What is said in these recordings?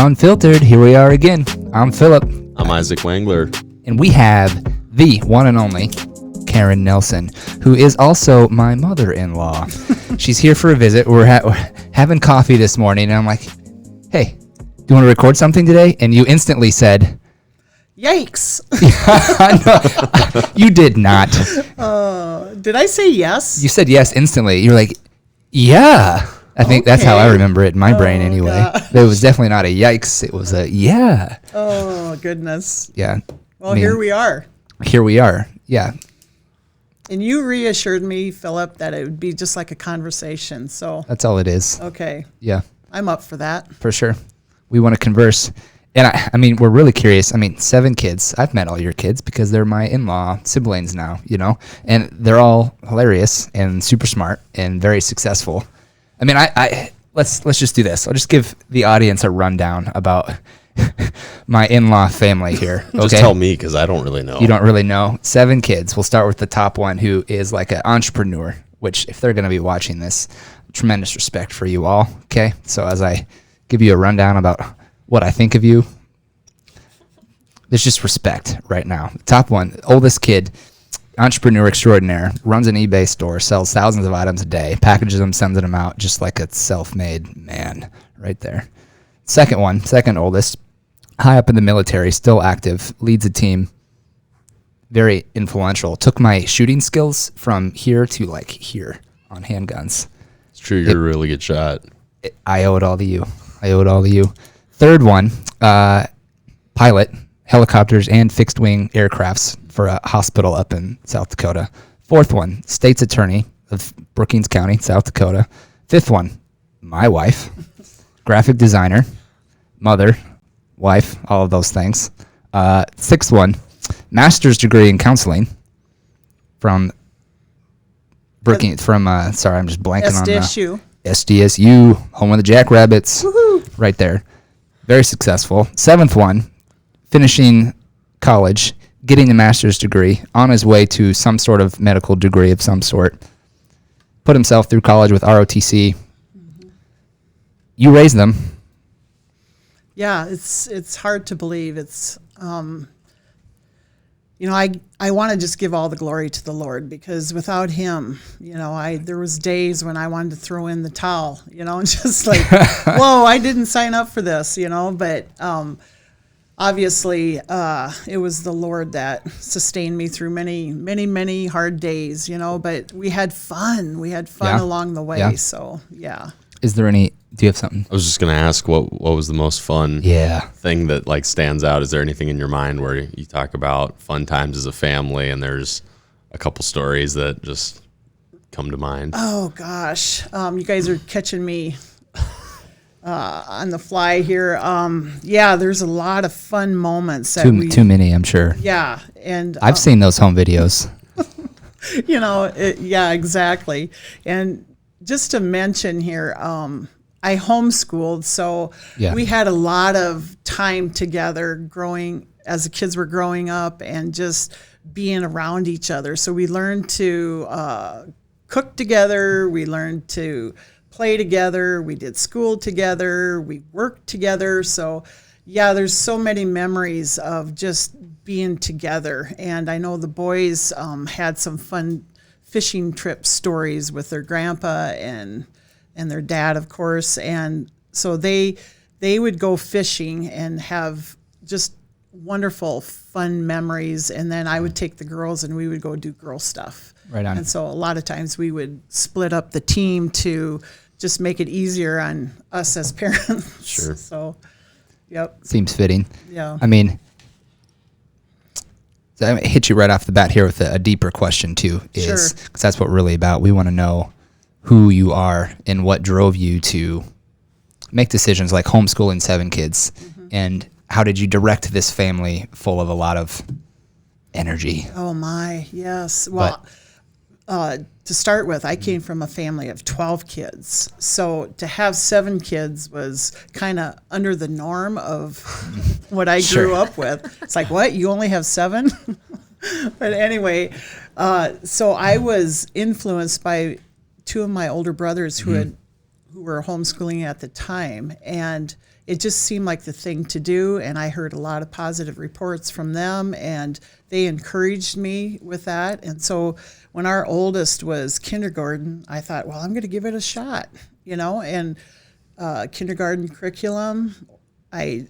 Unfiltered, here we are again. I'm Philip. I'm Isaac Wangler. And we have the one and only Karen Nelson, who is also my mother-in-law. She's here for a visit. We're having coffee this morning, and I'm like, hey, do you want to record something today? And you instantly said, yikes. No, you did not. Did I say yes? You said yes instantly. You're like, yeah. I think that's how I remember it in my brain anyway. But it was definitely not a yikes. It was a yeah. Oh, goodness. Yeah. Well, here we are. Here we are. Yeah. And you reassured me, Philip, that it would be just like a conversation. So That's all it is. okay. Yeah. I'm up for that. For sure. We want to converse. And I mean, we're really curious. I mean, 7 kids. I've met all your kids because they're my in-law siblings now, you know, and they're all hilarious and super smart and very successful. I mean, let's just do this. I'll just give the audience a rundown about my in-law family here. Okay? Just tell me, because I don't really know. You don't really know. 7 kids. We'll start with the top one, who is like an entrepreneur, which if they're going to be watching this, tremendous respect for you all. Okay. So as I give you a rundown about what I think of you, there's just respect right now. Top one, oldest kid, entrepreneur extraordinaire, runs an eBay store, sells thousands of items a day, packages them, sends them out, just like a self-made man right there. Second one, second oldest, high up in the military, still active, leads a team, very influential. Took my shooting skills from here to like here on handguns. It's true, you're a really good shot. I owe it all to you. I owe it all to you. Third one, pilot, helicopters and fixed-wing aircrafts for a hospital up in South Dakota. Fourth one, state's attorney of Brookings County, South Dakota. Fifth one, my wife, graphic designer, mother, wife, all of those things. Sixth one, master's degree in counseling from Brookings, sorry, I'm just blanking on SDSU. SDSU, home of the Jackrabbits. Woohoo. Right there. Very successful. Seventh one, finishing college, getting a master's degree, on his way to some sort of medical degree of some sort. Put himself through college with ROTC. Mm-hmm. You raised them. Yeah, it's hard to believe. It's I want to just give all the glory to the Lord, because without him, there was days when I wanted to throw in the towel, and just like, whoa, I didn't sign up for this, but obviously it was the Lord that sustained me through many, many, many hard days, but we had fun. We had fun along the way. Yeah. So, yeah. Do you have something? I was just going to ask, what was the most fun thing that like stands out? Is there anything in your mind where you talk about fun times as a family and there's a couple stories that just come to mind? Oh, gosh. You guys are catching me on the fly here. There's a lot of fun moments. Too many, I'm sure. Yeah. And I've seen those home videos. Exactly. And just to mention here, I homeschooled, so we had a lot of time together as the kids were growing up and just being around each other. So we learned to cook together, we learned to play together, we did school together, we worked together. So there's so many memories of just being together. And I know the boys had some fun fishing trip stories with their grandpa and their dad, of course. And so they would go fishing and have just wonderful, fun memories. And then I would take the girls and we would go do girl stuff. Right on. And so a lot of times we would split up the team to just make it easier on us as parents. Sure. So, yep. Seems fitting. Yeah. I mean, so I'm going to hit you right off the bat here with a deeper question, too, because that's what we're really about. We want to know who you are and what drove you to make decisions like homeschooling 7 kids. Mm-hmm. And how did you direct this family full of a lot of energy? Oh, my, yes. Well, to start with, I came from a family of 12 kids. So to have 7 kids was kind of under the norm of what I grew up with. It's like, what? You only have 7? But anyway, so I was influenced by 2 of my older brothers who were homeschooling at the time. And it just seemed like the thing to do, and I heard a lot of positive reports from them, and they encouraged me with that. And so when our oldest was kindergarten, I thought, well, I'm going to give it a shot, and kindergarten curriculum, I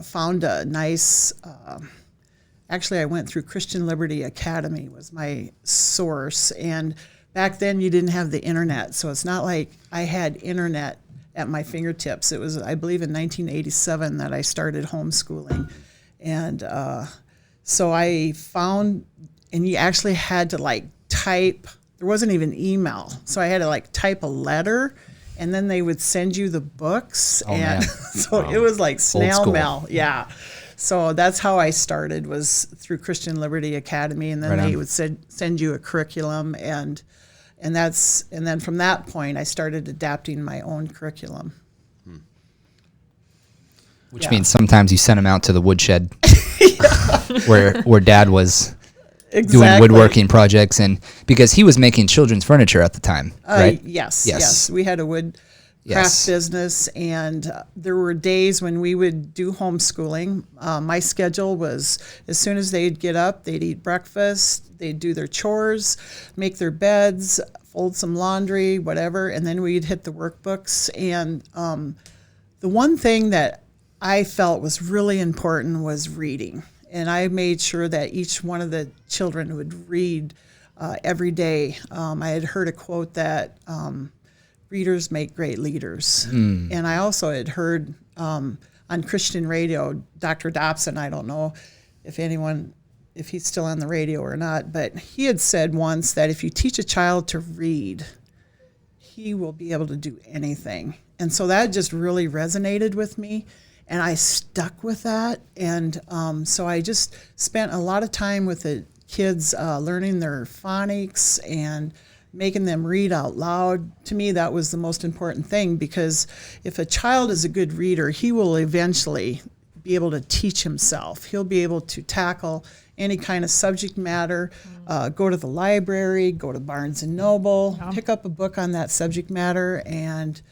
found a nice, actually I went through Christian Liberty Academy was my source, and back then you didn't have the internet, so it's not like I had internet at my fingertips. It was, I believe, in 1987 that I started homeschooling. And so I found, and you actually had to type, there wasn't even email. So I had to type a letter, and then they would send you the books. Oh, man. So wow. It was like snail mail. Yeah. So that's how I started, was through Christian Liberty Academy. And then they would send you a curriculum, and then from that point, I started adapting my own curriculum. Which means sometimes you sent them out to the woodshed where Dad was doing woodworking projects, and because he was making children's furniture at the time, right? Yes. We had a wood craft business, and there were days when we would do homeschooling. My schedule was, as soon as they'd get up, they'd eat breakfast, they'd do their chores, make their beds, fold some laundry, whatever, and then we'd hit the workbooks. And the one thing that I felt was really important was reading. And I made sure that each one of the children would read every day. I had heard a quote that readers make great leaders. And I also had heard on Christian radio, Dr. Dobson, I don't know if he's still on the radio or not, but he had said once that if you teach a child to read, he will be able to do anything. And so that just really resonated with me, and I stuck with that. And so I just spent a lot of time with the kids learning their phonics and making them read out loud. To me, that was the most important thing, because if a child is a good reader, he will eventually be able to teach himself. He'll be able to tackle any kind of subject matter, go to the library, go to Barnes and Noble, pick up a book on that subject matter, and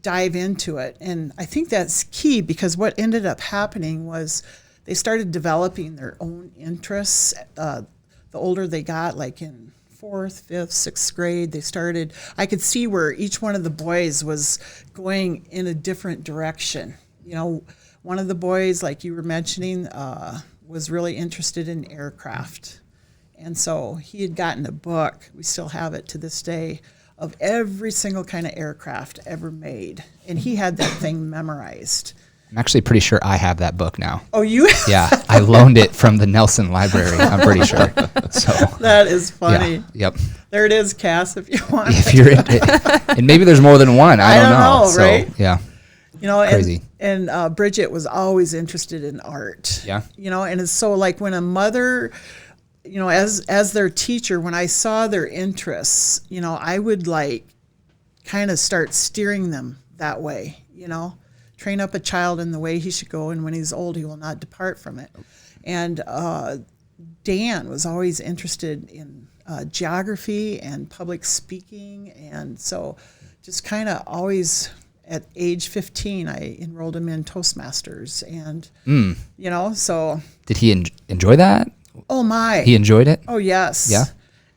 dive into it. And I think that's key, because what ended up happening was they started developing their own interests. The older they got, like in 4th, 5th, 6th grade, I could see where each one of the boys was going in a different direction. One of the boys, like you were mentioning, was really interested in aircraft. And so he had gotten a book, we still have it to this day, of every single kind of aircraft ever made. And he had that thing memorized. I'm actually pretty sure I have that book now. Oh, you? Yeah, I loaned it from the Nelson Library, I'm pretty sure. So that is funny. Yeah, yep. There it is, Cass, if you want. If you're and maybe there's more than one. I don't know. Right? So, yeah. Crazy. And Bridget was always interested in art. Yeah. And it's so like when a mother, as their teacher, when I saw their interests, I would kind of start steering them that way, train up a child in the way he should go, and when he's old, he will not depart from it. And Dan was always interested in geography and public speaking, and so just kind of always, at age 15, I enrolled him in Toastmasters, and so. Did he enjoy that? Oh my! He enjoyed it? Oh yes. Yeah.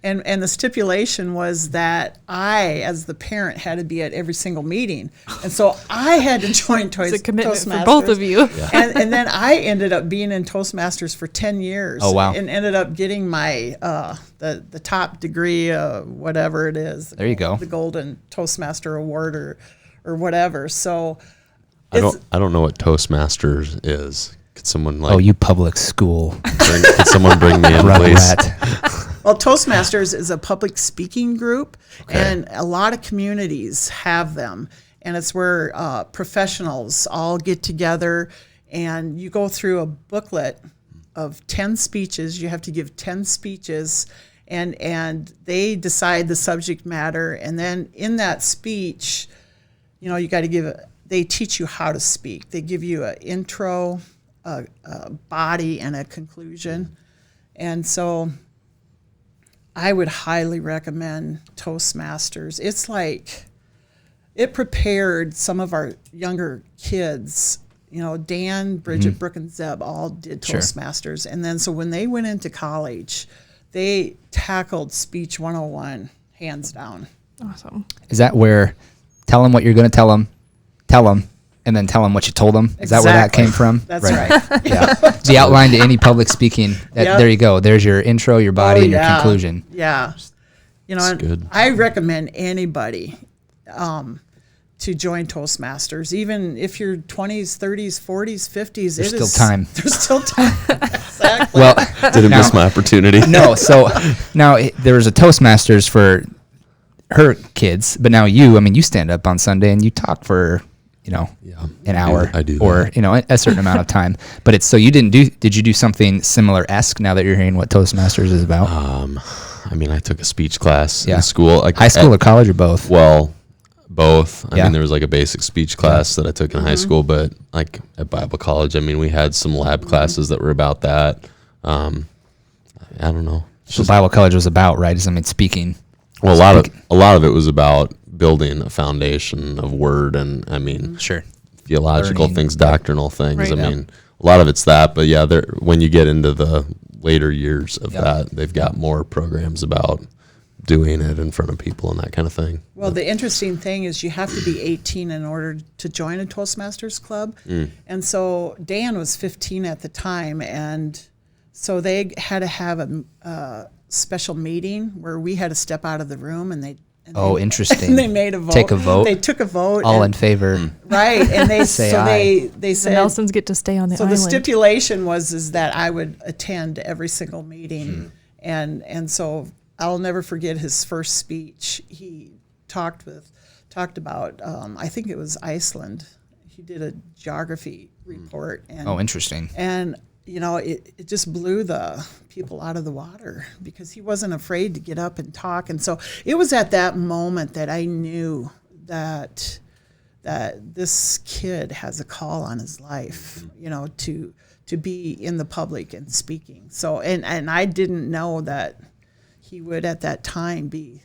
And the stipulation was that I, as the parent, had to be at every single meeting, and so I had to join Toastmasters. It's a commitment for both of you. Yeah. And then I ended up being in Toastmasters for 10 years. Oh wow! And ended up getting my the top degree, whatever it is. There you go. The Golden Toastmaster Award or whatever. So I don't know what Toastmasters is. Could someone you public school? Could someone bring me in, please? Well, Toastmasters is a public speaking group, and a lot of communities have them. And it's where professionals all get together, and you go through a booklet of 10 speeches. You have to give 10 speeches, and they decide the subject matter. And then in that speech, you got to they teach you how to speak. They give you an intro, a body, and a conclusion. And so I would highly recommend Toastmasters. It's like it prepared some of our younger kids. You know, Dan, Bridget, Brooke, and Zeb all did Toastmasters. And then so when they went into college, they tackled Speech 101 hands down. Awesome. Is that where tell them what you're going to tell them, and then tell them what you told them? Is that where that came from? That's right. Yeah. The outline to any public speaking. There you go. There's your intro, your body, and your conclusion. Yeah. You know, good. I recommend anybody to join Toastmasters, even if you're 20s, 30s, 40s, 50s. There's still time. There's still time. Exactly. Well, didn't miss my opportunity. No. So now there was a Toastmasters for her kids, but now you stand up on Sunday and you talk for, an hour I do or, a certain amount of time. But it's, so did you do something similar-esque now that you're hearing what Toastmasters is about? I took a speech class in school. High school or college or both? Well, both. I mean, there was like a basic speech class that I took in high school, but like at Bible college, we had some lab classes that were about that. I don't know. So Bible college was about, right? Speaking. Well, a lot of it was about building a foundation of word and theological Learning. things, doctrinal things. Right. A lot of it's that, but when you get into the later years of that, they've got more programs about doing it in front of people and that kind of thing. Well, the interesting thing is you have to be 18 in order to join a Toastmasters club. And so Dan was 15 at the time, and so they had to have a special meeting where we had to step out of the room, and they interesting. And they made a vote. Take a vote. They took a vote. All in favor. Right, and they Say so aye. they said The Nelsons get to stay on the island. the stipulation was that I would attend every single meeting, and so I'll never forget his first speech. He talked about I think it was Iceland. He did a geography report. And, Interesting. And it just blew the people out of the water because he wasn't afraid to get up and talk. And so it was at that moment that I knew that this kid has a call on his life, to be in the public and speaking. So and I didn't know that he would at that time be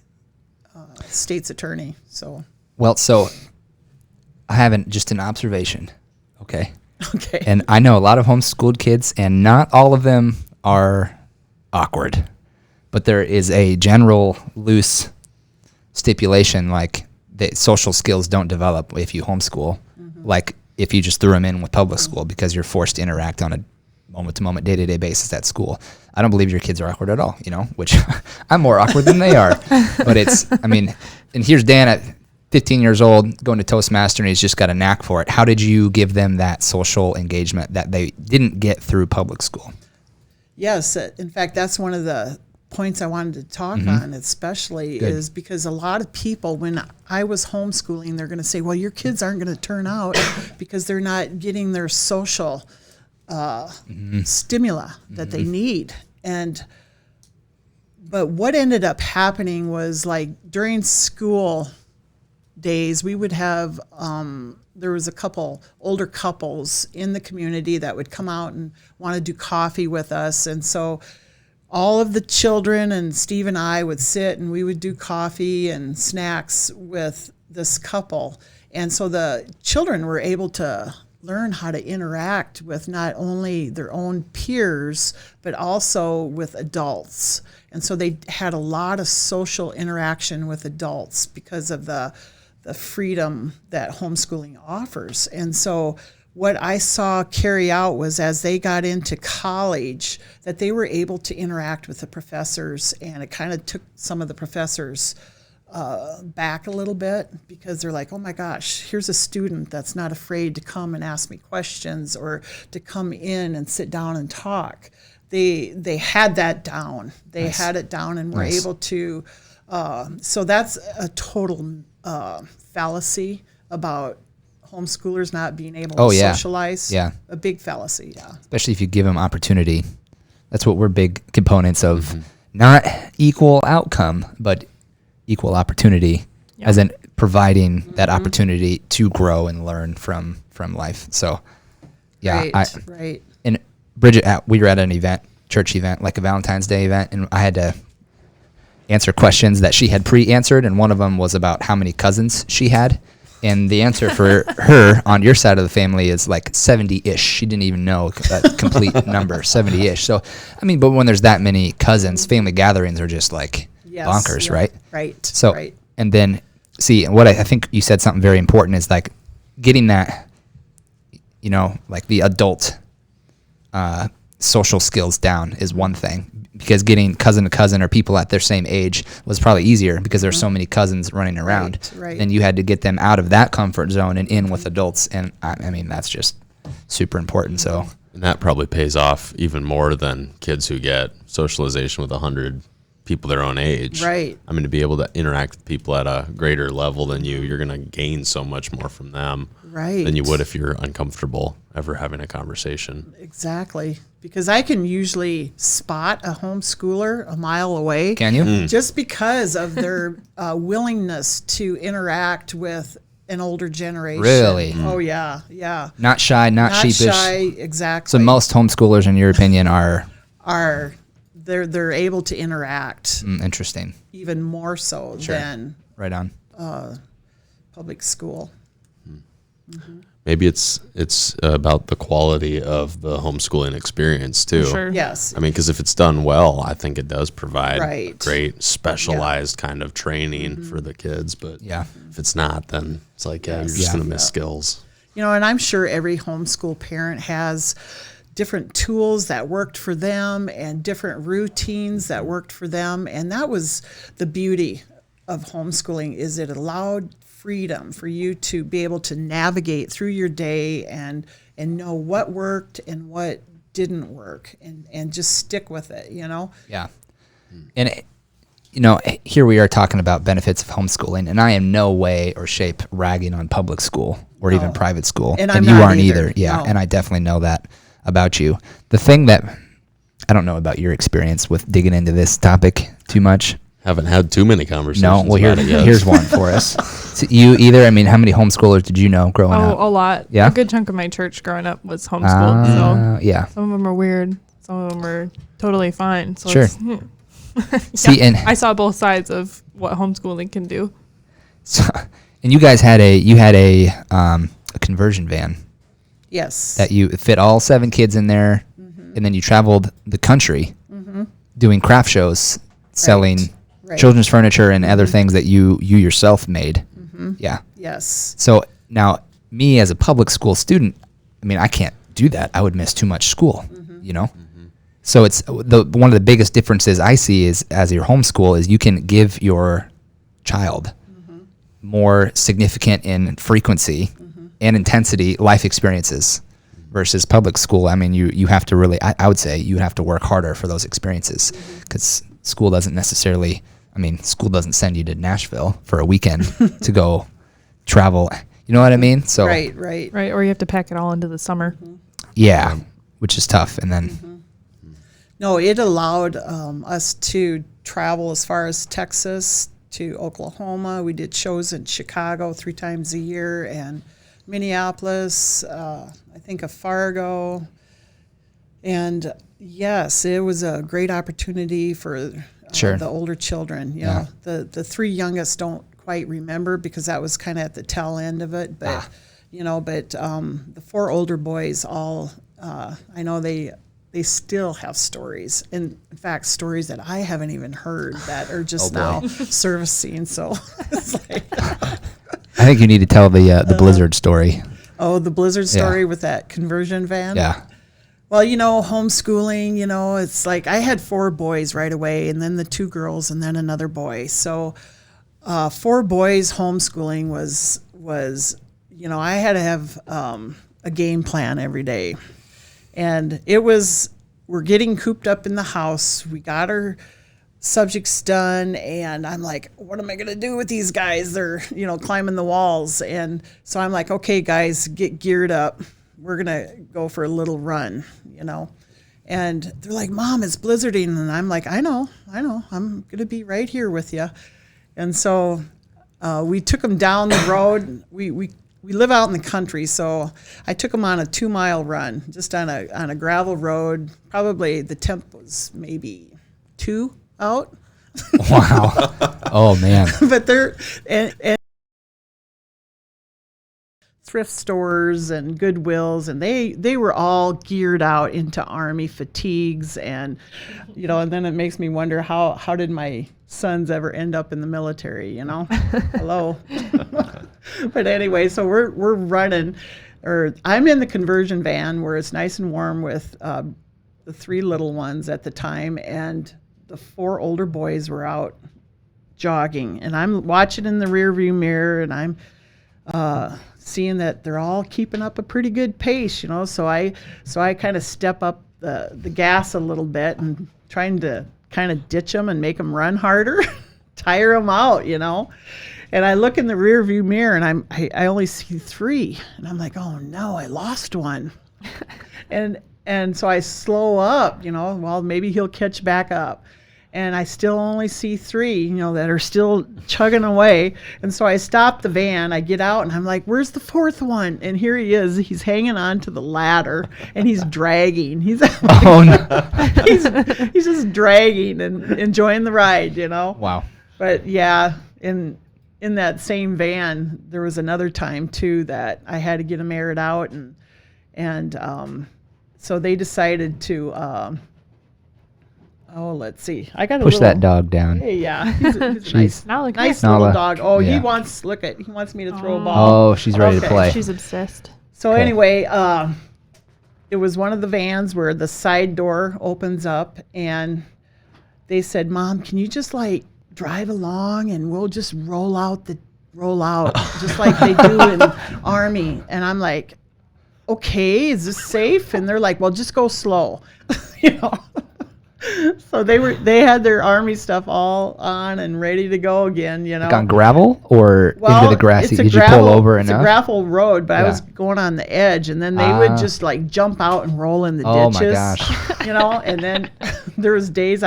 state's attorney. So I haven't, just an observation. Okay. Okay. And I know a lot of homeschooled kids, and not all of them are awkward, but there is a general loose stipulation, like that social skills don't develop if you homeschool, like if you just threw them in with public school, because you're forced to interact on a moment-to-moment, day-to-day basis at school. I don't believe your kids are awkward at all, which I'm more awkward than they are. But and here's Dan at 15 years old going to Toastmaster, and he's just got a knack for it. How did you give them that social engagement that they didn't get through public school? Yes. In fact, that's one of the points I wanted to talk on, especially is because a lot of people, when I was homeschooling, they're going to say, well, your kids aren't going to turn out because they're not getting their social stimuli that they need. But what ended up happening was, like, during school days, we would have there was a couple older couples in the community that would come out and want to do coffee with us, and so all of the children and Steve and I would sit and we would do coffee and snacks with this couple. And so the children were able to learn how to interact with not only their own peers, but also with adults. And so they had a lot of social interaction with adults because of the freedom that homeschooling offers. And so what I saw carry out was, as they got into college, that they were able to interact with the professors, and it kind of took some of the professors back a little bit, because they're like, oh my gosh, here's a student that's not afraid to come and ask me questions or to come in and sit down and talk. They had that down. They had it down and were able to. So that's a total fallacy about homeschoolers not being able to socialize. Yeah. A big fallacy, Especially if you give them opportunity. That's what we're big components of. Not equal outcome, but equal opportunity, as in providing that opportunity to grow and learn from life. So, Right. And Bridget, we were at an event, church event, like a Valentine's Day event, and I had to answer questions that she had pre-answered, and one of them was about how many cousins she had. And the answer for her on your side of the family is like 70-ish. She didn't even know that complete number, 70-ish. So, I mean, but when there's that many cousins, family gatherings are just like bonkers, right? Right. So, right. And then, see, what I think you said something very important is like getting that, like the adult social skills down is one thing, because getting cousin to cousin or people at their same age was probably easier because there's so many cousins running around. Right. Then you had to get them out of that comfort zone and in with adults. And I mean, that's just super important. So, and that probably pays off even more than kids who get socialization with 100 people their own age. Right. I mean, to be able to interact with people at a greater level than you're going to gain so much more from them than you would if you're uncomfortable ever having a conversation. Exactly. Because I can usually spot a homeschooler a mile away. Can you? Just because of their willingness to interact with an older generation. Really? Oh, yeah. Yeah. Not shy, not sheepish. Shy, exactly. So most homeschoolers, in your opinion, are they're able to interact interesting. even more so than right on public school. Maybe it's about the quality of the homeschooling experience too. Sure. Yes. I mean, because if it's done well, I think it does provide Right. great specialized kind of training for the kids. But if it's not, then it's like, you're just going to miss skills. And I'm sure every homeschool parent has different tools that worked for them and different routines that worked for them. And that was the beauty of homeschooling, is it allowed freedom for you to be able to navigate through your day and know what worked and what didn't work and just stick with it, Yeah. And, here we are talking about benefits of homeschooling, and I am no way or shape ragging on public school or even private school. And I'm you not aren't either. Yeah. No. And I definitely know that about you. The thing that I don't know about your experience with digging into this topic too much. Haven't had too many conversations. No, well, about it yet. here's one for us. So you either, I mean, how many homeschoolers did you know growing up? Oh, a lot. Yeah? A good chunk of my church growing up was homeschooled. So yeah. some of them are weird. Some of them are totally fine. So Sure. See, and I saw both sides of what homeschooling can do. so, and you guys had a conversion van. Yes. That you fit all 7 kids in there, and then you traveled the country doing craft shows, selling children's furniture and other things that you yourself made. Yeah. Yes. So now, me as a public school student, I mean, I can't do that. I would miss too much school, So it's one of the biggest differences I see is as your homeschool is you can give your child more significant in frequency and intensity life experiences versus public school. I mean, you have to really, I would say you have to work harder for those experiences because school doesn't necessarily, school doesn't send you to Nashville for a weekend to go travel. You know what I mean? So Right. Or you have to pack it all into the summer. Yeah, which is tough. And then No, it allowed us to travel as far as Texas to Oklahoma. We did shows in Chicago 3 times a year, and Minneapolis, I think of Fargo. And yes, it was a great opportunity for the older children. The 3 youngest don't quite remember because that was kind of at the tail end of it. But, the 4 older boys all, I know they still have stories. And in fact, stories that I haven't even heard that are just now surfacing. So it's like... I think you need to tell the Blizzard story. Oh, the Blizzard story with that conversion van? Yeah. Well, homeschooling, it's like I had 4 boys right away, and then the 2 girls, and then another boy. So 4 boys homeschooling was I had to have a game plan every day. And we're getting cooped up in the house. We got our subjects done, and I'm like, what am I going to do with these guys? They're, climbing the walls. And so I'm like, okay, guys, get geared up. We're going to go for a little run, And they're like, Mom, it's blizzarding. And I'm like, I know. I'm going to be right here with you. And so we took them down the road. We live out in the country, so I took them on a 2-mile run, just on a gravel road. Probably the temp was maybe 2 out. Wow. Oh man. But they're and thrift stores and Goodwills, and they were all geared out into Army fatigues, and and then it makes me wonder how did my sons ever end up in the military? Hello. But anyway, so we're running, or I'm in the conversion van where it's nice and warm with the 3 little ones at the time, and the 4 older boys were out jogging, and I'm watching in the rear view mirror, and I'm seeing that they're all keeping up a pretty good pace, so I kind of step up the gas a little bit and trying to kind of ditch them and make them run harder, tire them out, and I look in the rear view mirror, and I only see 3, and I'm like, oh no, I lost one. and so I slow up, well, maybe he'll catch back up. And I still only see 3, that are still chugging away. And so I stop the van, I get out, and I'm like, where's the 4th one? And here he is. He's hanging on to the ladder, and he's dragging. He's he's just dragging and enjoying the ride, Wow. But yeah, in that same van, there was another time too that I had to get him aired out, and so they decided to. Let's see. I got push that dog down. Hey, yeah, he's a nice Nala. little dog. Oh, Yeah. he wants me to throw a ball. Oh, she's ready to play. She's obsessed. So Okay. anyway, it was one of the vans where the side door opens up, and they said, "Mom, can you just drive along, and we'll just roll out just like they do in Army." And I'm like, "Okay, is this safe?" And they're like, "Well, just go slow," So they had their Army stuff all on and ready to go again, Like on gravel or into the grassy? Did you pull over enough? It's a gravel road, but I Yeah. was going on the edge, and then they would just jump out and roll in the ditches. Oh my gosh. And then there was days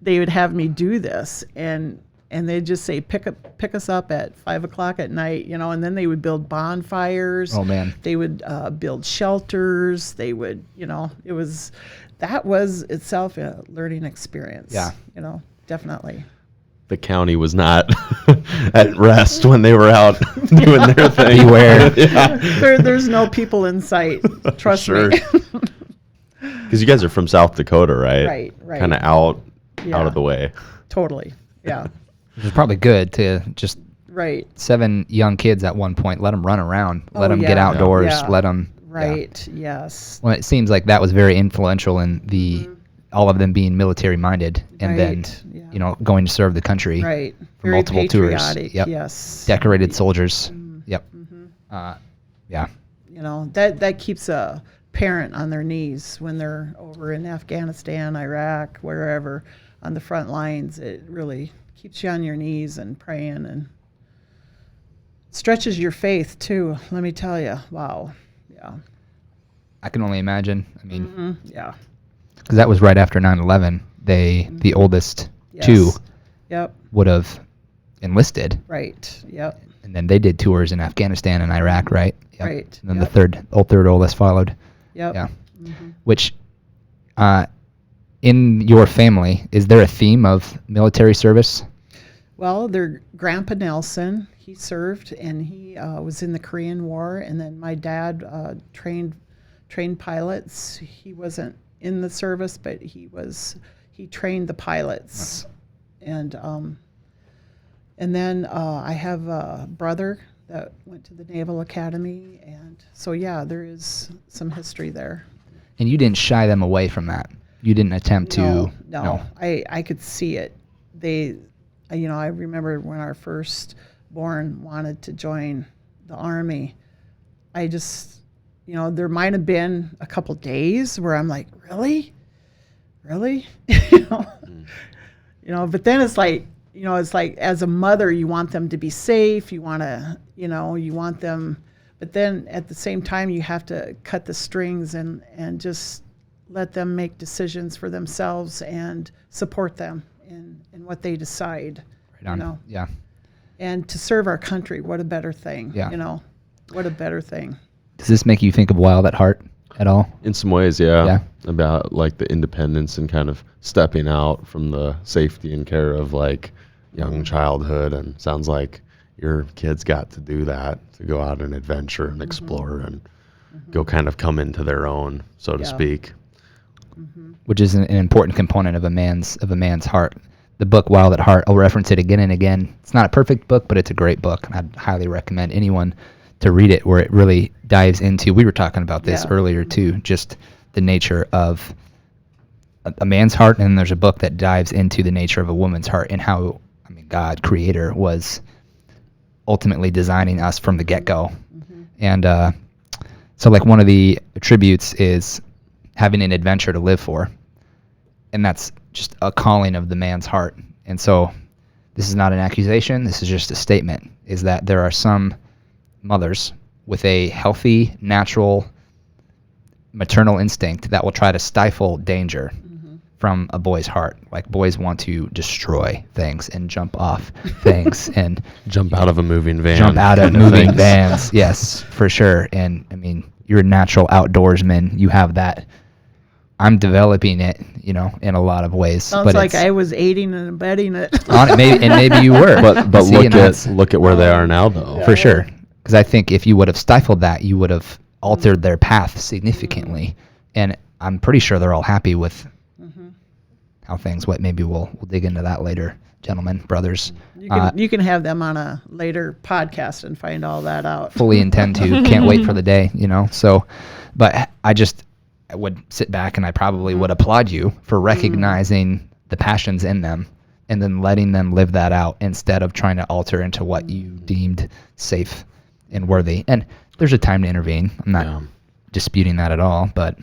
they would have me do this, and they'd just say pick us up at 5:00 at night, and then they would build bonfires. Oh man. They would build shelters. They would, that was itself a learning experience. Yeah. Definitely. The county was not at rest when they were out doing their thing. Beware. Yeah. There's no people in sight. Trust me. Because you guys are from South Dakota, right? Right. Kind of out Yeah. of the way. Totally. Yeah. It was probably good to just Right. 7 young kids at one point. Let them run around. Let them get yeah. outdoors. Yeah. Let them. Right. Yes. Well, it seems like that was very influential in all of them being military minded, and then Yeah. going to serve the country. Right. For Very multiple tours. patriotic. Yep. Yes. Decorated soldiers. Yep. Yeah. That keeps a parent on their knees when they're over in Afghanistan, Iraq, wherever on the front lines. It really keeps you on your knees and praying, and stretches your faith too. Let me tell you. Wow. Yeah. I can only imagine. I mean, Yeah. because that was right after 9/11. The oldest Yes. 2 Yep. would have enlisted, Right. Yep. and then they did tours in Afghanistan and Iraq, right? Yep. Right. And then Yep. the third oldest followed. Yep. Yeah. Which, in your family, is there a theme of military service? Well, their Grandpa Nelson, he served, and he was in the Korean War, and then my dad trained pilots. He wasn't in the service, but he trained the pilots. And then I have a brother that went to the Naval Academy, and so yeah, there is some history there. And you didn't shy them away from that. You didn't attempt to. No. I could see it. I remember when our firstborn wanted to join the Army. I just, there might have been a couple days where I'm like, really? But then it's like, as a mother, you want them to be safe. You want to, you want them, but then at the same time, you have to cut the strings and just let them make decisions for themselves and support them in what they decide. Right on. Yeah. And to serve our country, what a better thing. Yeah. What a better thing. Does this make you think of Wild at Heart at all? In some ways, yeah. Yeah. About like the independence and kind of stepping out from the safety and care of like young childhood, and sounds like your kids got to do that, to go out and adventure and explore and go kind of come into their own, so to speak. Which is an important component of a man's heart. The book Wild at Heart, I'll reference it again and again. It's not a perfect book, but it's a great book. I'd highly recommend anyone to read it, where it really dives into, we were talking about this earlier too, just the nature of a man's heart, and there's a book that dives into the nature of a woman's heart and how, God, Creator, was ultimately designing us from the get-go. And so like one of the attributes is having an adventure to live for, and that's just a calling of the man's heart. And so this is not an accusation, this is just a statement, is that there are some mothers with a healthy, natural, maternal instinct that will try to stifle danger from a boy's heart. Like, boys want to destroy things and jump off things and jump out of a moving van. Jump out of moving vans, yes, for sure. And you're a natural outdoorsman. You have that. I'm developing it, in a lot of ways. Sounds like I was aiding and abetting it. Maybe you were. But look at where they are now, though. For sure. Because I think if you would have stifled that, you would have altered their path significantly. And I'm pretty sure they're all happy with how things went. Maybe we'll dig into that later, gentlemen, brothers. You can have them on a later podcast and find all that out. Fully intend to. Can't wait for the day, So, but I would sit back and I probably would applaud you for recognizing the passions in them and then letting them live that out instead of trying to alter into what you deemed safe and worthy. And there's a time to intervene. I'm not disputing that at all, but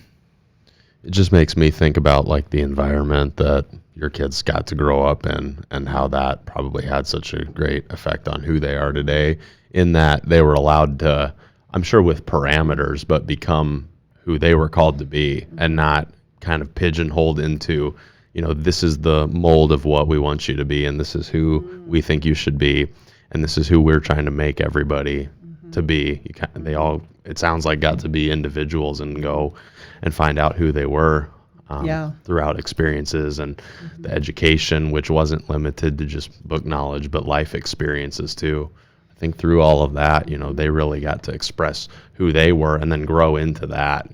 it just makes me think about like the environment that your kids got to grow up in and how that probably had such a great effect on who they are today, in that they were allowed to, I'm sure with parameters, but become who they were called to be and not kind of pigeonholed into, this is the mold of what we want you to be, and this is who we think you should be, and this is who we're trying to make everybody to be. They all, it sounds like, got to be individuals and go and find out who they were throughout experiences and the education, which wasn't limited to just book knowledge, but life experiences too. I think through all of that, they really got to express who they were and then grow into that,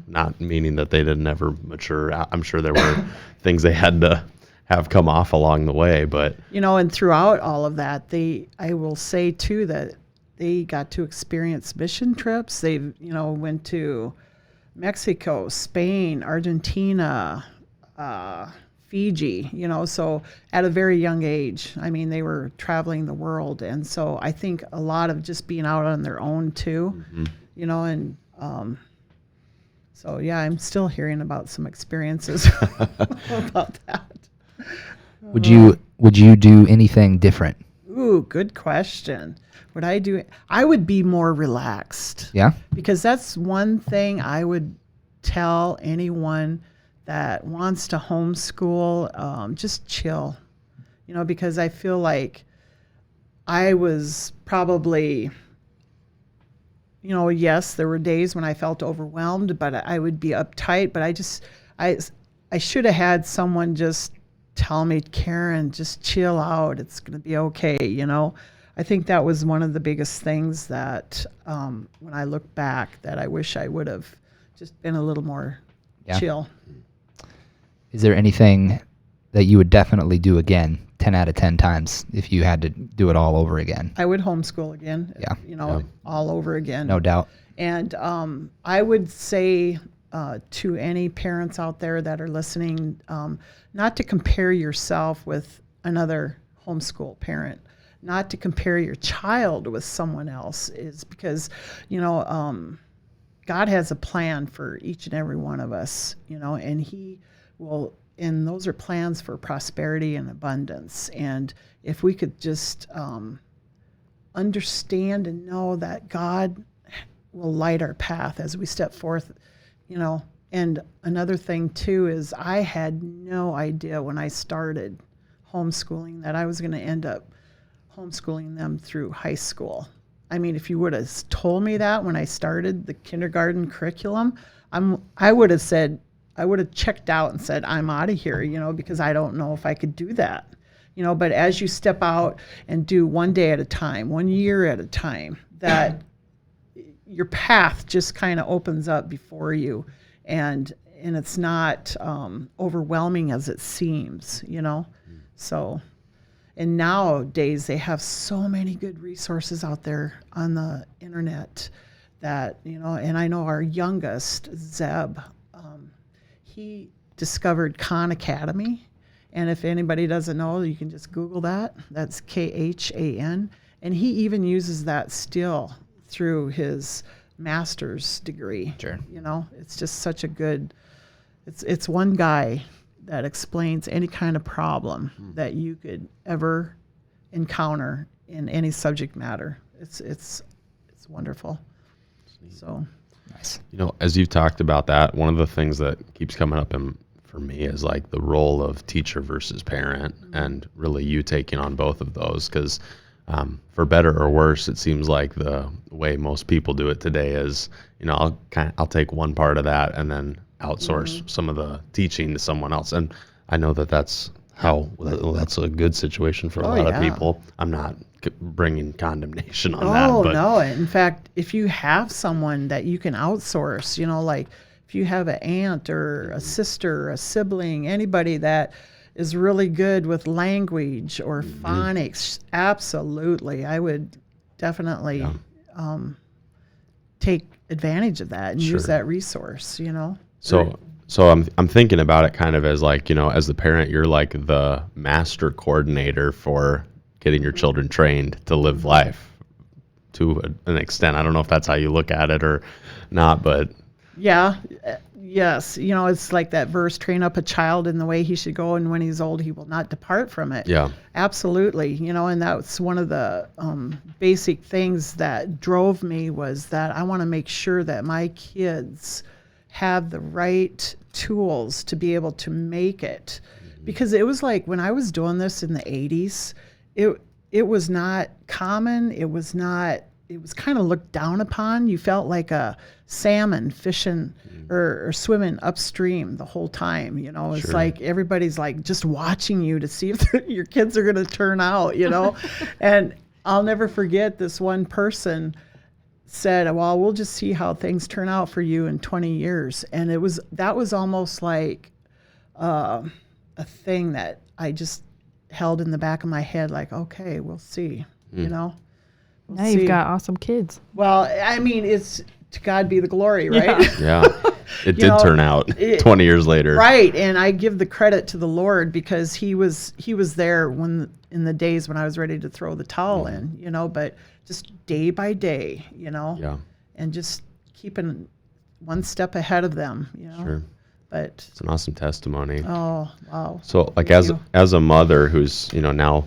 not meaning that they didn't ever mature. I'm sure there were things they had to have come off along the way, but and throughout all of that, I will say too that they got to experience mission trips. They, went to Mexico, Spain, Argentina, Fiji, so at a very young age. They were traveling the world. And so I think a lot of just being out on their own too, and so yeah, I'm still hearing about some experiences about that. Would you do anything different? Ooh, good question. Would I do it? I would be more relaxed. Yeah. Because that's one thing I would tell anyone that wants to homeschool, just chill. Because I feel like I was probably, yes, there were days when I felt overwhelmed, but I would be uptight. But I should have had someone just tell me, Karen, just chill out. It's going to be okay, I think that was one of the biggest things that when I look back, that I wish I would have just been a little more chill. Is there anything that you would definitely do again 10 out of 10 times if you had to do it all over again? I would homeschool again, all over again. No doubt. And I would say to any parents out there that are listening, not to compare yourself with another homeschool parent, not to compare your child with someone else, is because, God has a plan for each and every one of us, and He will, and those are plans for prosperity and abundance. And if we could just understand and know that God will light our path as we step forth, And another thing too is I had no idea when I started homeschooling that I was going to end up homeschooling them through high school. If you would have told me that when I started the kindergarten curriculum, I would have checked out and said, I'm out of here, because I don't know if I could do that, but as you step out and do one day at a time, 1 year at a time, that your path just kind of opens up before you, and it's not overwhelming as it seems, So, and nowadays they have so many good resources out there on the internet that, and I know our youngest, Zeb, he discovered Khan Academy. And if anybody doesn't know, you can just Google that. That's KHAN. And he even uses that still through his master's degree. Sure. It's just such a good, it's one guy that explains any kind of problem that you could ever encounter in any subject matter. It's wonderful. So nice. As you've talked about that, one of the things that keeps coming up for me is like the role of teacher versus parent, and really you taking on both of those, because for better or worse, it seems like the way most people do it today is, I'll take one part of that and then outsource some of the teaching to someone else. And I know that's that's a good situation for a lot of people. I'm not bringing condemnation on that. Oh, no. In fact, if you have someone that you can outsource, like if you have an aunt or a sister or a sibling, anybody that is really good with language or phonics, absolutely. I would definitely take advantage of that and use that resource, So I'm thinking about it kind of as like, as the parent, you're like the master coordinator for getting your children trained to live life to an extent. I don't know if that's how you look at it or not, but. Yeah. Yes. It's like that verse, train up a child in the way he should go, and when he's old, he will not depart from it. Yeah. Absolutely. And that's one of the basic things that drove me, was that I want to make sure that my kids have the right tools to be able to make it. Because it was like when I was doing this in the 80s, it was not common. It was kind of looked down upon. You felt like a salmon fishing or swimming upstream the whole time. It's like everybody's like just watching you to see if your kids are going to turn out, And I'll never forget, this one person said, well, we'll just see how things turn out for you in 20 years. And that was almost like a thing that I just held in the back of my head, like, okay, we'll see, We'll now see. You've got awesome kids. Well, I mean, it's to God be the glory, right? Yeah. It did turn out 20 years later. Right. And I give the credit to the Lord, because he was there in the days when I was ready to throw the towel in, but just day by day, and just keeping one step ahead of them, Sure. But it's an awesome testimony. Oh, wow. So like as a mother who's, now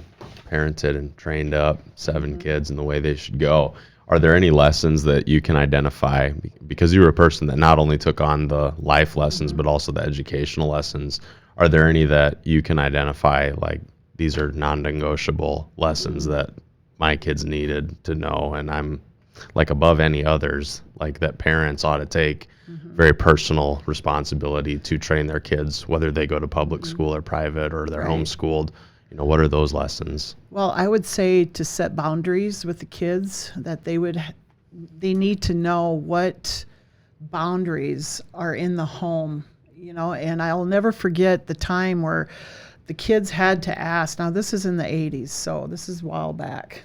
parented and trained up 7 kids in the way they should go, are there any lessons that you can identify, because you were a person that not only took on the life lessons but also the educational lessons? Are there any that you can identify, like these are non-negotiable lessons that my kids needed to know, and I'm like above any others, like that parents ought to take very personal responsibility to train their kids, whether they go to public school or private or they're homeschooled? What are those lessons? Well, I would say to set boundaries with the kids, that they need to know what boundaries are in the home, and I'll never forget the time where the kids had to ask. Now, this is in the 80s, so this is a while back.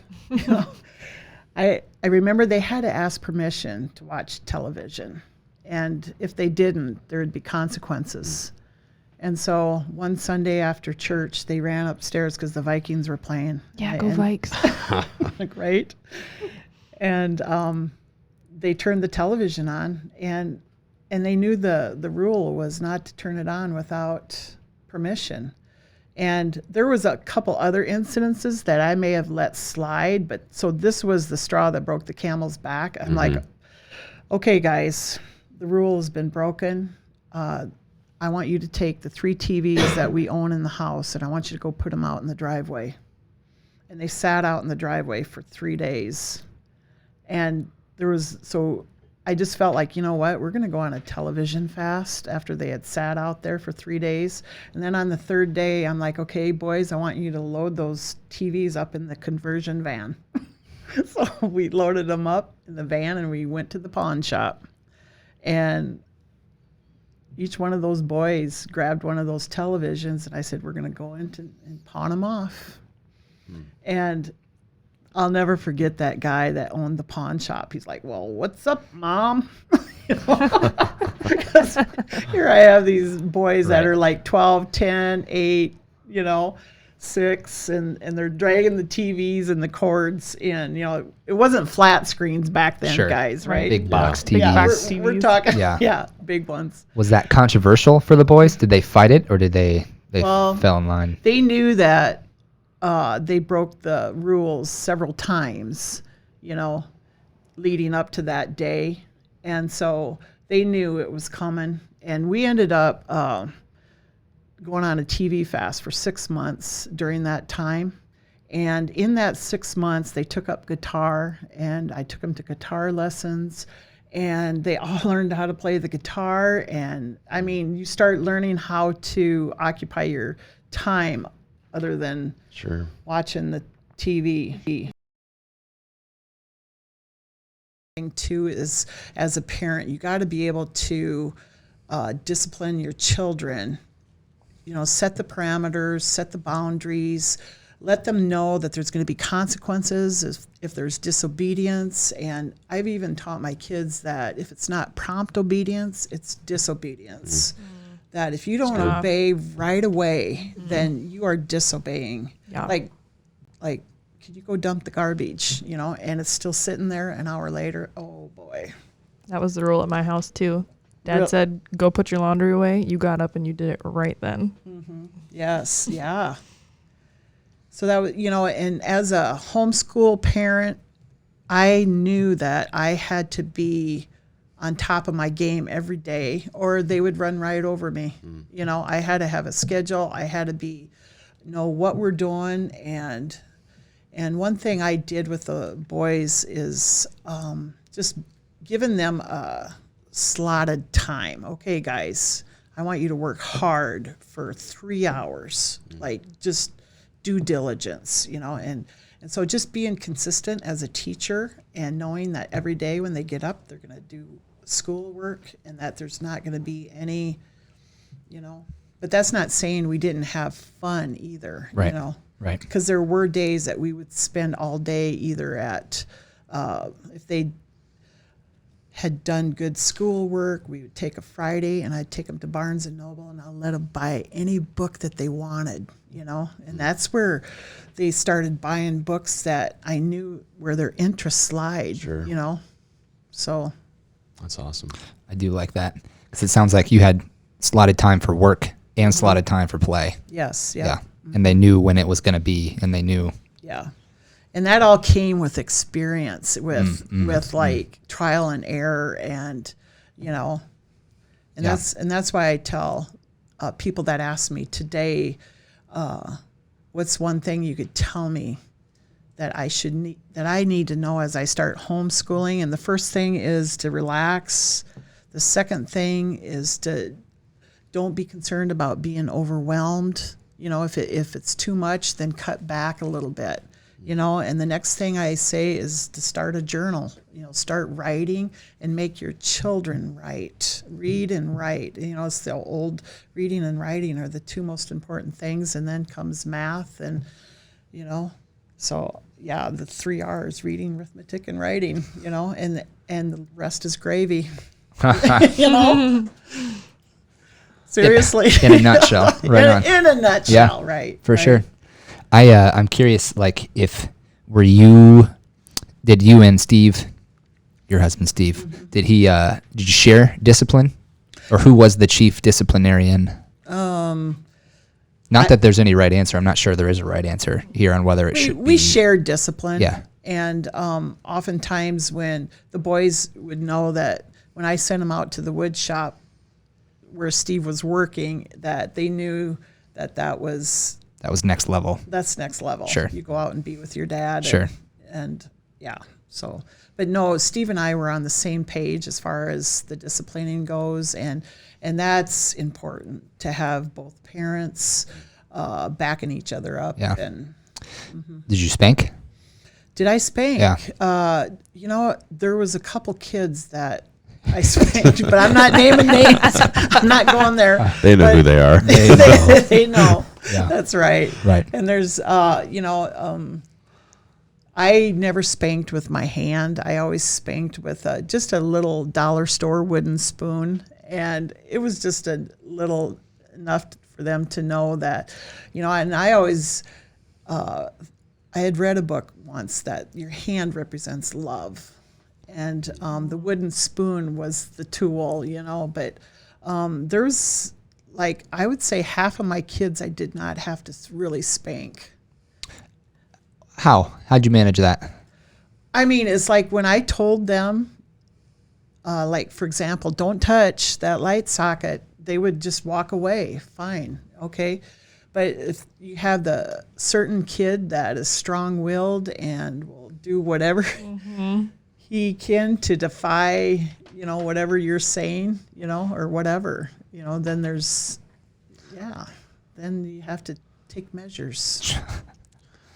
I remember they had to ask permission to watch television, and if they didn't, there would be consequences. And so one Sunday after church, they ran upstairs because the Vikings were playing. Yeah, go Vikes. Right. And they turned the television on, and they knew the rule was not to turn it on without permission. And there was a couple other incidences that I may have let slide, but so this was the straw that broke the camel's back. I'm like, okay, guys, the rule has been broken. I want you to take the 3 TVs that we own in the house, and I want you to go put them out in the driveway. And they sat out in the driveway for 3 days. And I just felt like, you know what, we're going to go on a television fast after they had sat out there for 3 days. And then on the third day, I'm like, okay, boys, I want you to load those TVs up in the conversion van. So we loaded them up in the van and we went to the pawn shop. And each one of those boys grabbed one of those televisions, and I said, we're going to go into and pawn them off. And I'll never forget that guy that owned the pawn shop. He's like, well, what's up, Mom? Because here I have these boys that are like 12, 10, 8, 6, and they're dragging the TVs and the cords in. It wasn't flat screens back then, guys, right? Big box TVs. Yeah, we're talking, big ones. Was that controversial for the boys? Did they fight it, or did they fell in line? They knew that they broke the rules several times, leading up to that day. And so they knew it was coming. And we ended up going on a TV fast for 6 months during that time. And in that 6 months, they took up guitar, and I took them to guitar lessons. And they all learned how to play the guitar. And, I mean, you start learning how to occupy your time other than watching the TV. Thing too is, as a parent, you got to be able to discipline your children. Set the parameters, set the boundaries, let them know that there's going to be consequences if there's disobedience. And I've even taught my kids that if it's not prompt obedience, it's disobedience. That if you don't obey right away, then you are disobeying. Yeah. Like, could you go dump the garbage, and it's still sitting there an hour later? Oh, boy. That was the rule at my house, too. Dad said, go put your laundry away. You got up and you did it right then. Mm-hmm. Yes, yeah. So that was, and as a homeschool parent, I knew that I had to be on top of my game every day, or they would run right over me. I had to have a schedule. I had to know what we're doing. And one thing I did with the boys is just giving them a slotted time. Okay, guys, I want you to work hard for 3 hours, like just due diligence, and so just being consistent as a teacher and knowing that every day when they get up, they're going to do schoolwork, and that there's not going to be any, but that's not saying we didn't have fun either, right. Right. Because there were days that we would spend all day either at, if they had done good schoolwork, we would take a Friday and I'd take them to Barnes & Noble and I'll let them buy any book that they wanted, and that's where they started buying books that I knew where their interests lied, so. That's awesome. I do like that because it sounds like you had slotted time for work and slotted time for play. Yes, yeah. And they knew when it was going to be, and they knew. Yeah. And that all came with experience, with trial and error, and that's why I tell people that ask me today, what's one thing you could tell me that I need to know as I start homeschooling? And the first thing is to relax. The second thing is to don't be concerned about being overwhelmed. If it's too much, then cut back a little bit. And the next thing I say is to start a journal, start writing and make your children write, read and write. It's the old reading and writing are the two most important things. And then comes math and, so yeah, the 3 R's, reading, arithmetic, and writing, and the rest is gravy, Seriously. In a nutshell. Right on. In a nutshell, right. For sure. I'm curious, did you and Steve, your husband Steve, did you share discipline? Or who was the chief disciplinarian? Not that there's any right answer. I'm not sure there is a right answer here on whether it should be. We shared discipline. Yeah. And oftentimes when the boys would know that when I sent them out to the wood shop where Steve was working, that they knew that was next level. That's next level. Sure. You go out and be with your dad. Sure. And yeah. So, but no, Steve and I were on the same page as far as the disciplining goes, and that's important to have both parents backing each other up. Yeah. And Did you spank? did I spank? Yeah. There was a couple kids that I spanked, but I'm not naming names. I'm not going there. They know who they are. They know. Yeah. That's right. Right. And there's, I never spanked with my hand. I always spanked with just a little dollar store wooden spoon. And it was just a little enough for them to know that, and I always, I had read a book once that your hand represents love. And the wooden spoon was the tool, but there's like, I would say half of my kids I did not have to really spank. How'd you manage that? I mean, it's like when I told them, like, for example, don't touch that light socket, they would just walk away. Fine. Okay. But if you have the certain kid that is strong-willed and will do whatever he can to defy, whatever you're saying, or whatever, then then you have to take measures.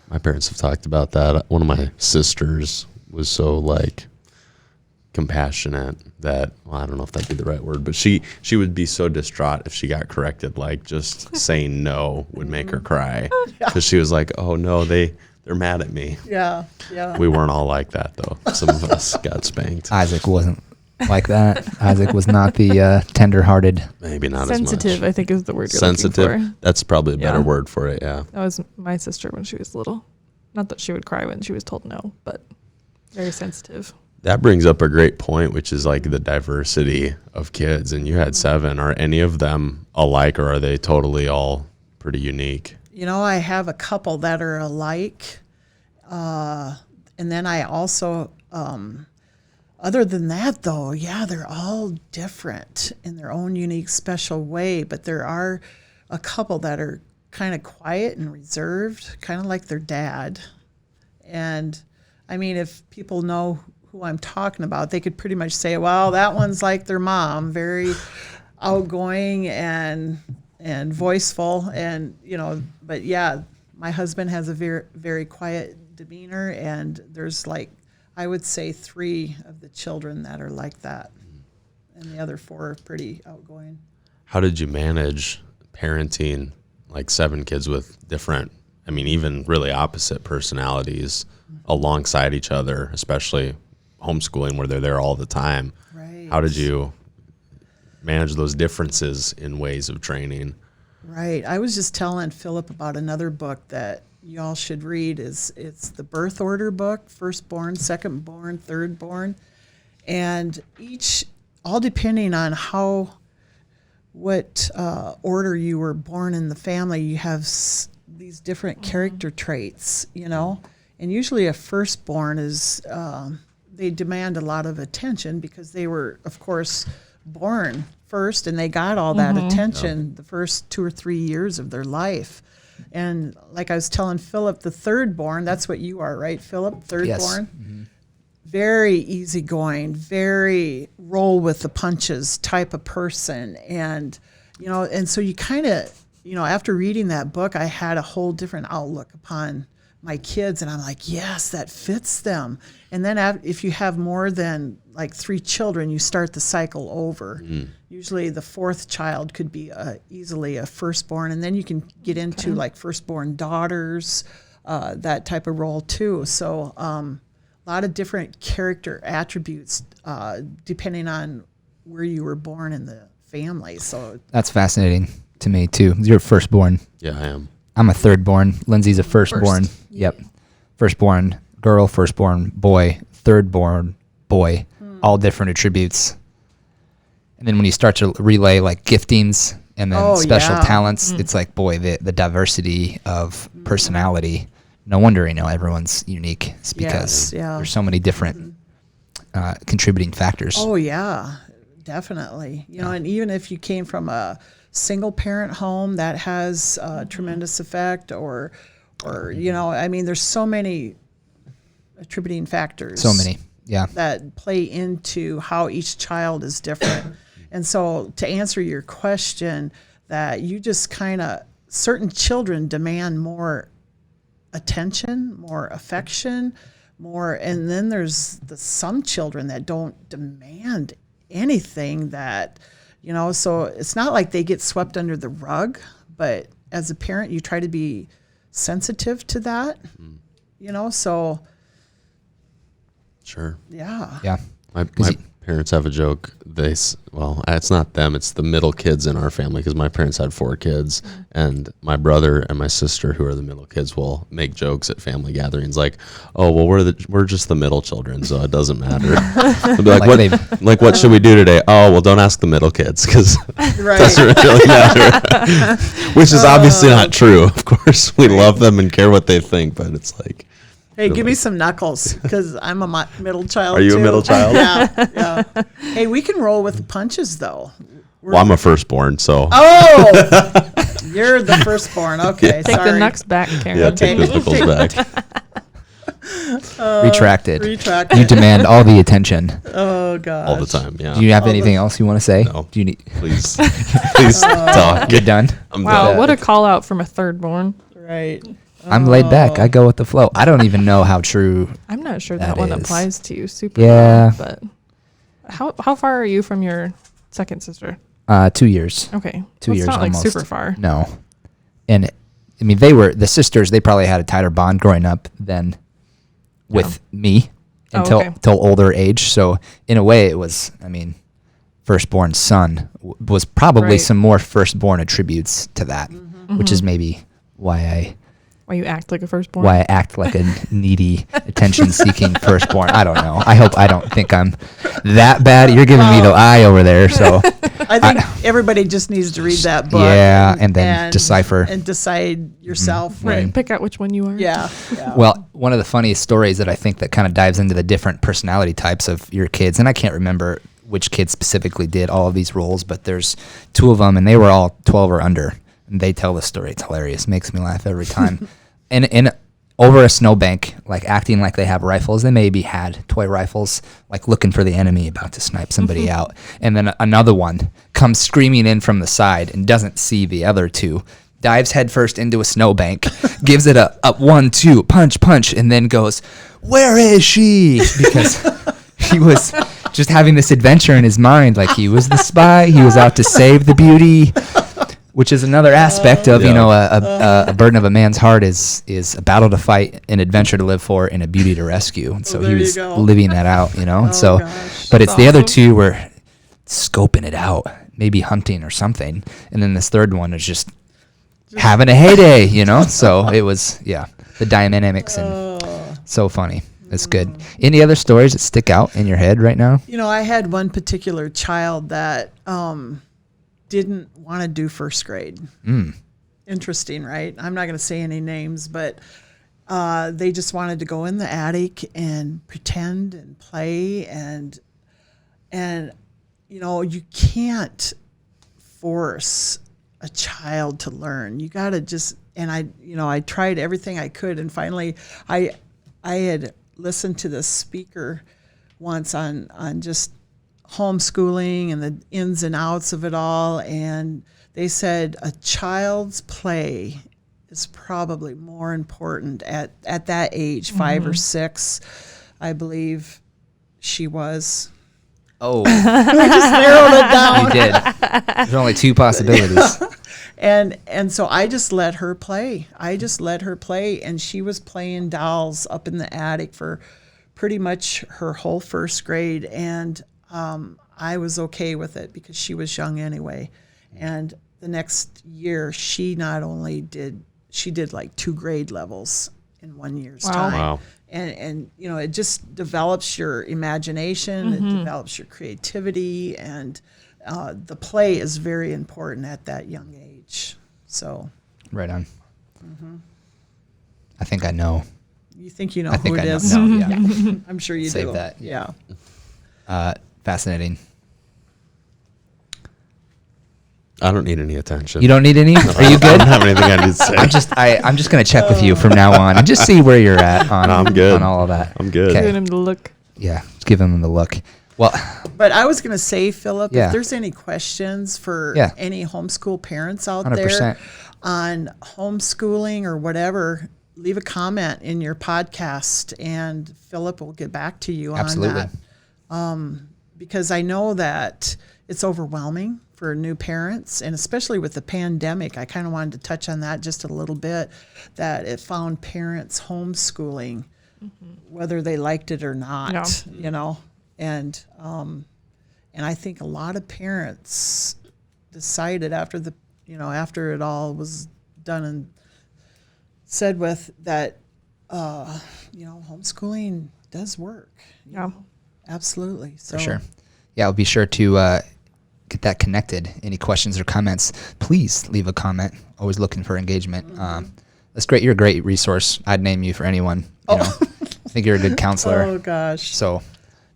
My parents have talked about that. One of my sisters was so compassionate that, well, I don't know if that'd be the right word, but she would be so distraught if she got corrected. Like, just saying no would make her cry, because she was like, oh no, they're mad at me. Yeah. We weren't all like that though. Some of us got spanked. Isaac wasn't like that. Isaac was not the tender-hearted. Maybe not Sensitive, as much. I think is the word you're Sensitive. looking for. That's probably a better word for it. Yeah. That was my sister when she was little. Not that she would cry when she was told no, but very sensitive. That brings up a great point, which is like the diversity of kids. And you had 7. Are any of them alike, or are they totally all pretty unique? I have a couple that are alike. And then I also, other than that, though, they're all different in their own unique, special way. But there are a couple that are kind of quiet and reserved, kind of like their dad. And I mean, if people know who I'm talking about, they could pretty much say, well, that one's like their mom, very outgoing and voiceful. And, but yeah, my husband has a very, very quiet demeanor, and there's I would say 3 of the children that are like that, and the other 4 are pretty outgoing. How did you manage parenting 7 kids with different, even really opposite personalities alongside each other, especially homeschooling where they're there all the time? Right. How did you manage those differences in ways of training? Right. I was just telling Philip about another book that y'all should read. It's the birth order book, firstborn, secondborn, thirdborn, and all depending on what order you were born in the family, you have these different character traits, and usually a firstborn is, they demand a lot of attention because they were, of course, born first, and they got all that attention the first 2 or 3 years of their life. And like I was telling Philip, the thirdborn, that's what you are, right, Philip? Thirdborn? Yes. Very easygoing, very roll with the punches type of person. And, and so you kind of, after reading that book, I had a whole different outlook upon my kids, and I'm like, yes, that fits them. And then if you have more than 3 children, you start the cycle over. Usually the 4th child could be easily a firstborn, and then you can get into firstborn daughters, that type of role too. So a lot of different character attributes depending on where you were born in the family. So that's fascinating to me too. You're firstborn. Yeah, I am. I'm a thirdborn. Lindsay's a firstborn. Yep. Firstborn girl, firstborn boy, thirdborn boy, all different attributes. And then when you start to relay giftings and then special talents, it's the diversity of personality. No wonder, everyone's unique. It's because there's so many different contributing factors. Oh yeah, definitely. And even if you came from a single parent home, that has a tremendous effect, or there's so many attributing factors. So many. Yeah. That play into how each child is different. And so to answer your question, that you just kind of, certain children demand more attention, more affection, more, and then there's some children that don't demand anything that, so it's not like they get swept under the rug, but as a parent, you try to be sensitive to that, so. Sure. Yeah. Yeah. My parents have a joke. It's not them. It's the middle kids in our family because my parents had 4 kids, and my brother and my sister, who are the middle kids, will make jokes at family gatherings like, "Oh, well, we're just the middle children, so it doesn't matter." They'll be like, what should we do today? Oh, well, don't ask the middle kids because it doesn't really matter. Which is obviously not true. Of course, we love them and care what they think, but it's like. Hey, give me some knuckles because I'm a middle child. Are you too. a middle child? Yeah. Hey, we can roll with the punches though. Well, I'm a firstborn, so. Oh, you're the firstborn. Okay, Take sorry. the knucks back, Karen. Yeah, take those knuckles back. Retracted. Retracted. You demand all the attention. Oh God. All the time, yeah. Do you have anything else you want to say? No. Do you need? Please talk. You're done. I'm Wow, done. what a call out from a thirdborn. Right. I'm laid back. I go with the flow. I don't even know how true. I'm not sure That that one is. applies to you super Yeah. well, but how far are you from your second sister? 2 years. Okay. 2 Well, years it's not almost. like super far. No. And I mean, they were the sisters. They probably had a tighter bond growing up than with me Oh, until okay. older age. So in a way, it was. I mean, firstborn son was probably Right. some more firstborn attributes to that, which is maybe why Why you act like a firstborn? I act like a needy, attention-seeking firstborn. I don't know. I hope I don't think I'm that bad. You're giving me the eye over there, so. I think everybody just needs to read that book. Yeah, and then decipher. and decide yourself. Right. Pick out which one you are. Yeah. Well, one of the funniest stories that I think that kind of dives into the different personality types of your kids, and I can't remember which kids specifically did all of these roles, but there's 2 of them, and they were all 12 or under, and they tell the story. It's hilarious. Makes me laugh every time. And over a snowbank, like acting like they have rifles. They maybe had toy rifles, like looking for the enemy, about to snipe somebody out. And then another one comes screaming in from the side and doesn't see the other 2. Dives headfirst into a snowbank, gives it a 1-2, punch, and then goes, "Where is she?" Because he was just having this adventure in his mind, like he was the spy. He was out to save the beauty. Which is another aspect of, a burden of a man's heart is a battle to fight, an adventure to live for, and a beauty to rescue. And so he was living that out, So, gosh. but it's the other 2 were scoping it out, maybe hunting or something. And then this third one is just having a heyday, So it was, the dynamics and so funny. It's good. Any other stories that stick out in your head right now? I had one particular child that didn't want to do first grade. Interesting, right? I'm not going to say any names, but they just wanted to go in the attic and pretend and play and you can't force a child to learn. You got to just, and I tried everything I could, and finally I had listened to this speaker once on just homeschooling and the ins and outs of it all, and they said a child's play is probably more important at that age, 5 or 6, I believe she was. Oh, I just narrowed it down. you did. There's only 2 possibilities. And so I just let her play. And she was playing dolls up in the attic for pretty much her whole first grade, and I was okay with it because she was young anyway. And the next year, she did like 2 grade levels in 1 year's time. Wow. And it just develops your imagination, it develops your creativity, and the play is very important at that young age. So. Right on. I think I know. You think you know I think who it I is? know. No, yeah. I'm sure you Save do. that. Yeah. Fascinating. I don't need any attention. You don't need any? Are you good? I don't have anything I need to say. I'm just gonna check with you from now on and just see where you're at on, I'm good. on all of that. I'm good. Giving him the look. Yeah, just give him the look. Well, but I was going to say, Philip, Yeah. if there's any questions for any homeschool parents out 100%. there on homeschooling or whatever, leave a comment in your podcast and Philip will get back to you on that. Because I know that it's overwhelming for new parents, and especially with the pandemic, I kind of wanted to touch on that just a little bit, that it found parents homeschooling, whether they liked it or not, you know. And I think a lot of parents decided after it all was done and said with that, homeschooling does work. Yeah, absolutely. So for sure. Yeah, I'll be sure to get that connected. Any questions or comments, please leave a comment. Always looking for engagement. That's great. You're a great resource. I'd name you for anyone. You know, I think you're a good counselor. Oh gosh. So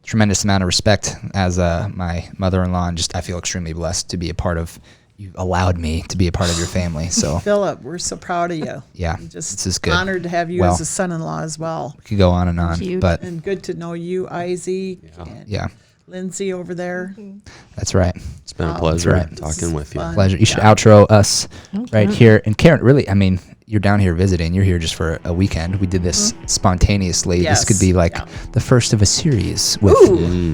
tremendous amount of respect as my mother-in-law, and just I feel extremely blessed to be a part of. You allowed me to be a part of your family. So Philip, we're so proud of you. Yeah, just this is good. Honored to have you as a son-in-law as well. We could go on and on, but and good to know you, Isaac. And Lindsay over there. That's right. It's been a pleasure talking with you. Pleasure. You should outro us right here. And Karen, really, I mean, you're down here visiting. You're here just for a weekend. We did this spontaneously. Yes. This could be like the first of a series with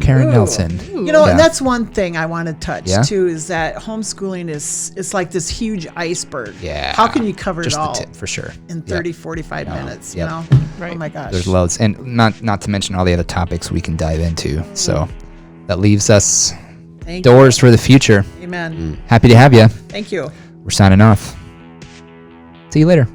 Karen Nelson. You know, and that's one thing I want to touch too, is that homeschooling it's like this huge iceberg. Yeah. How can you cover just it all? the tip, for sure. In 30, 45 minutes, you know? Right. Oh my gosh. There's loads. And not to mention all the other topics we can dive into. So that leaves us doors for the future. Amen. Happy to have you. Thank you. We're signing off. See you later.